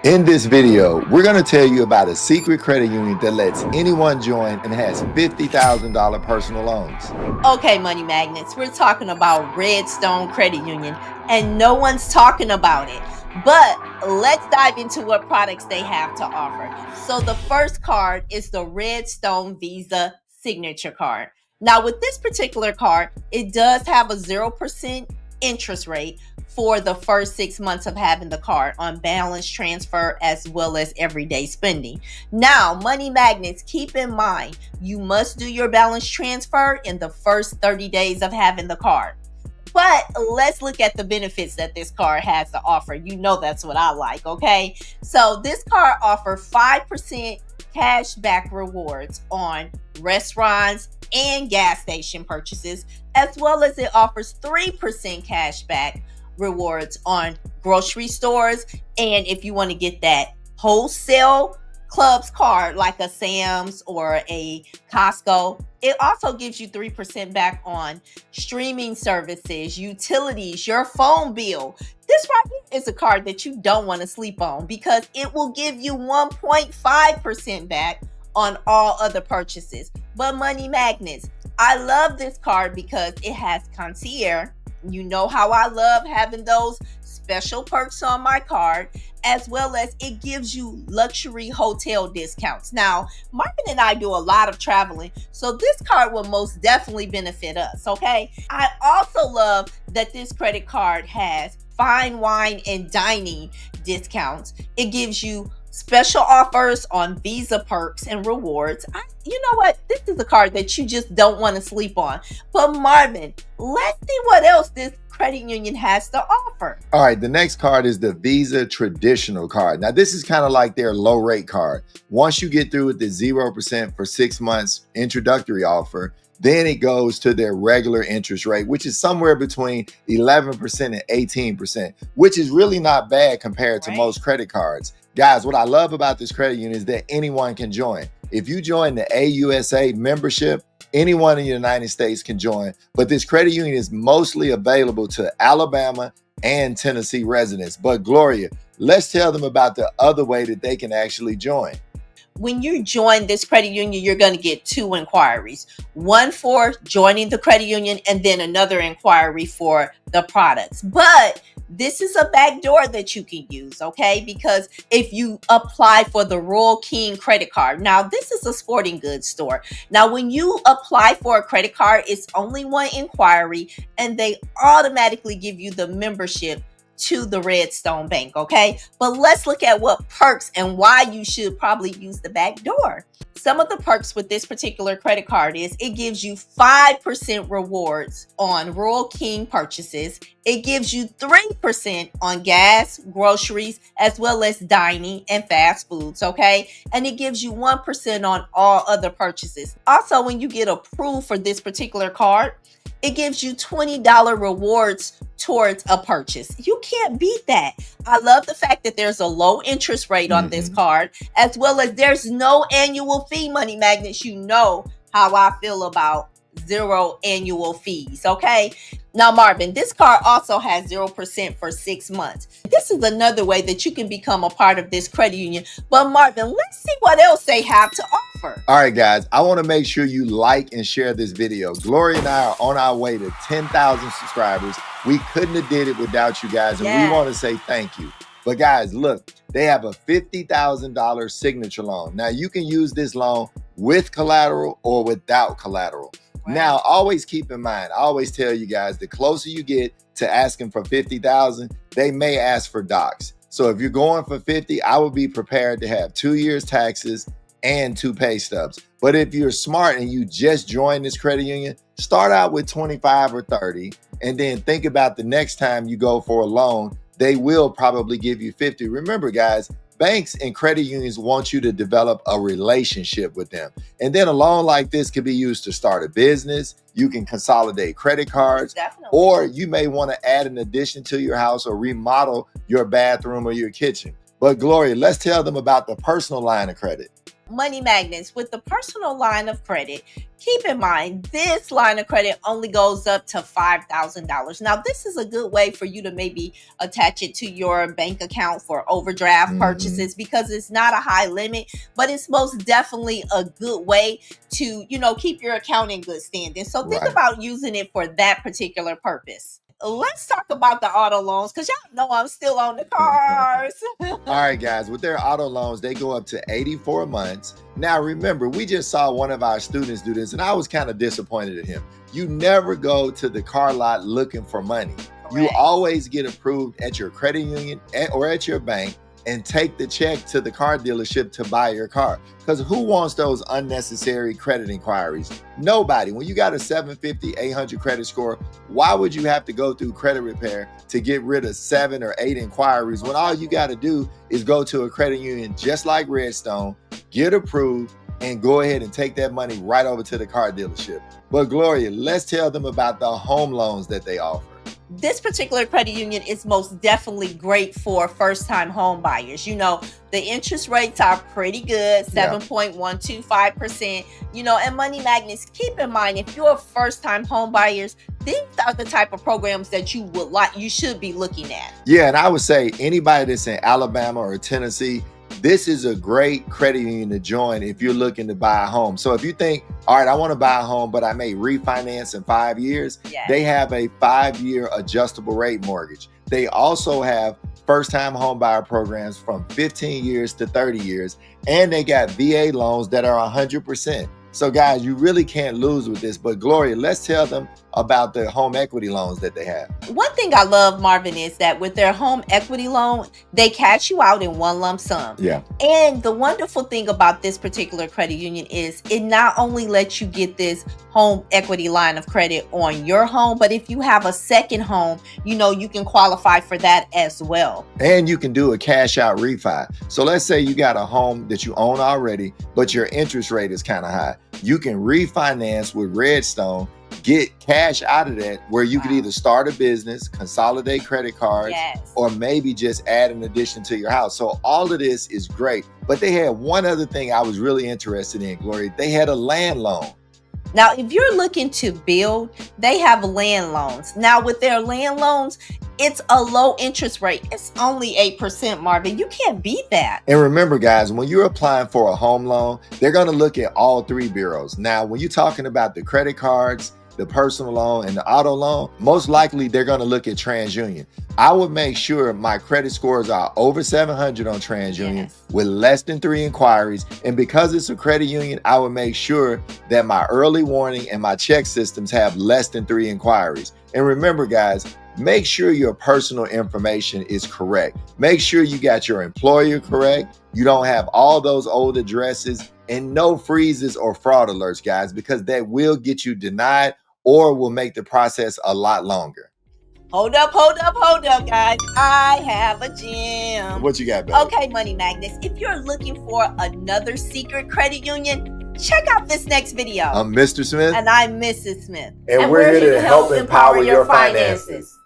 In this video, we're going to tell you about a secret credit union that lets anyone join and has $50,000 personal loans. Okay, money magnets, we're talking about Redstone Credit Union, and no one's talking about it. But let's dive into what products they have to offer. So, the first card is the Redstone Visa Signature Card. Now, with this particular card, it does have a 0% interest rate for the first 6 months of having the card on balance transfer as well as everyday spending. Now, money magnets, keep in mind you must do your balance transfer in the first 30 days of having the card. But let's look at the benefits that this card has to offer. You know that's what I like, okay? So this card offers 5% cash back rewards on restaurants and gas station purchases, as well as it offers 3% cash back rewards on grocery stores. And if you want to get that wholesale clubs card like a Sam's or a Costco, it also gives you 3% back on streaming services, utilities, your phone bill. This right here is a card that you don't want to sleep on because it will give you 1.5% back on all other purchases. But money magnets, I love this card because it has concierge. You know how I love having those special perks on my card, as well as it gives you luxury hotel discounts. Now, Marvin and I do a lot of traveling, so this card will most definitely benefit us, okay? I also love that this credit card has fine wine and dining discounts. It gives you special offers on Visa perks and rewards. You know what? This is a card that you just don't want to sleep on. But Marvin, let's see what else this credit union has to offer. All right, the next card is the Visa Traditional Card. Now, this is kind of like their low rate card. Once you get through with the 0% for 6 months introductory offer, then it goes to their regular interest rate, which is somewhere between 11% and 18%, which is really not bad compared to most credit cards. Guys, what I love about this credit union is that anyone can join. If you join the AUSA membership, anyone in the United States can join, but this credit union is mostly available to Alabama and Tennessee residents. But Gloria, let's tell them about the other way that they can actually join. When you join this credit union, you're going to get 2 inquiries. One for joining the credit union and then another inquiry for the products. But this is a back door that you can use, okay? Because if you apply for the Royal King credit card, now this is a sporting goods store. Now, when you apply for a credit card, it's only one inquiry and they automatically give you the membership to the Redstone Bank, okay? But let's look at what perks and why you should probably use the back door. Some of the perks with this particular credit card is it gives you 5% rewards on Royal King purchases. It gives you 3% on gas, groceries, as well as dining and fast foods, okay? And it gives you 1% on all other purchases. Also, when you get approved for this particular card, it gives you $20 rewards towards a purchase. You can't beat that. I love the fact that there's a low interest rate on this card, as well as there's no annual fee. Money magnets, you know how I feel about 0 annual fees, okay? Now, Marvin, this card also has 0% for 6 months. This is another way that you can become a part of this credit union. But Marvin, let's see what else they have to offer. All right, guys, I want to make sure you like and share this video. Gloria and I are on our way to 10,000 subscribers. We couldn't have did it without you guys, and we want to say thank you. But guys, look, they have a $50,000 signature loan. Now, you can use this loan with collateral or without collateral. Now, always keep in mind, I always tell you guys, the closer you get to asking for 50,000, they may ask for docs. So if you're going for 50, I would be prepared to have 2 years taxes and 2 pay stubs. But if you're smart and you just joined this credit union, start out with 25 or 30, and then think about the next time you go for a loan, they will probably give you 50. Remember, guys, banks and credit unions want you to develop a relationship with them. And then a loan like this could be used to start a business. You can consolidate credit cards, or you may want to add an addition to your house or remodel your bathroom or your kitchen. But Gloria, let's tell them about the personal line of credit. Money magnets, with the personal line of credit, keep in mind this line of credit only goes up to $5,000. Now, this is a good way for you to maybe attach it to your bank account for overdraft purchases because it's not a high limit, but it's most definitely a good way to, keep your account in good standing. So think about using it for that particular purpose. Let's talk about the auto loans because y'all know I'm still on the cars. All right, guys, with their auto loans, they go up to 84 months. Now, remember, we just saw one of our students do this, and I was kind of disappointed at him. You never go to the car lot looking for money. Correct. You always get approved at your credit union or at your bank and take the check to the car dealership to buy your car. Because who wants those unnecessary credit inquiries? Nobody. When you got a 750, 800 credit score, why would you have to go through credit repair to get rid of 7 or 8 inquiries when all you got to do is go to a credit union just like Redstone, get approved, and go ahead and take that money right over to the car dealership. But Gloria, let's tell them about the home loans that they offer. This particular credit union is most definitely great for first-time home buyers. The interest rates are pretty good, 7.125%. And money magnets, keep in mind, if you're first-time home buyers, these are the type of programs that you should be looking at. Yeah, and I would say anybody that's in Alabama or Tennessee, this is a great credit union to join if you're looking to buy a home. So if you think, all right, I want to buy a home, but I may refinance in 5 years, they have a 5-year adjustable rate mortgage. They also have first-time home buyer programs from 15 years to 30 years, and they got VA loans that are 100%. So guys, you really can't lose with this. But Gloria, let's tell them about the home equity loans that they have. One thing I love, Marvin, is that with their home equity loan, they cash you out in one lump sum. Yeah. And the wonderful thing about this particular credit union is it not only lets you get this home equity line of credit on your home, but if you have a second home, you can qualify for that as well. And you can do a cash out refi. So let's say you got a home that you own already, but your interest rate is kind of high. You can refinance with Redstone, get cash out of that, where you could either start a business, consolidate credit cards, or maybe just add an addition to your house. So all of this is great. But they had one other thing I was really interested in, Gloria. They had a land loan. Now, if you're looking to build, they have land loans. Now, with their land loans, it's a low interest rate. It's only 8%, Marvin. You can't beat that. And remember, guys, when you're applying for a home loan, they're going to look at all 3 bureaus. Now, when you're talking about the credit cards, the personal loan, and the auto loan, most likely they're going to look at TransUnion. I would make sure my credit scores are over 700 on TransUnion with less than 3 inquiries. And because it's a credit union, I would make sure that my early warning and my check systems have less than 3 inquiries. And remember, guys, make sure your personal information is correct. Make sure you got your employer correct. You don't have all those old addresses, and no freezes or fraud alerts, guys, because that will get you denied or will make the process a lot longer. Hold up, guys. I have a gem. What you got, baby? Okay, Money Magnets, if you're looking for another secret credit union, check out this next video. I'm Mr. Smith. And I'm Mrs. Smith. And we're here to help empower your finances.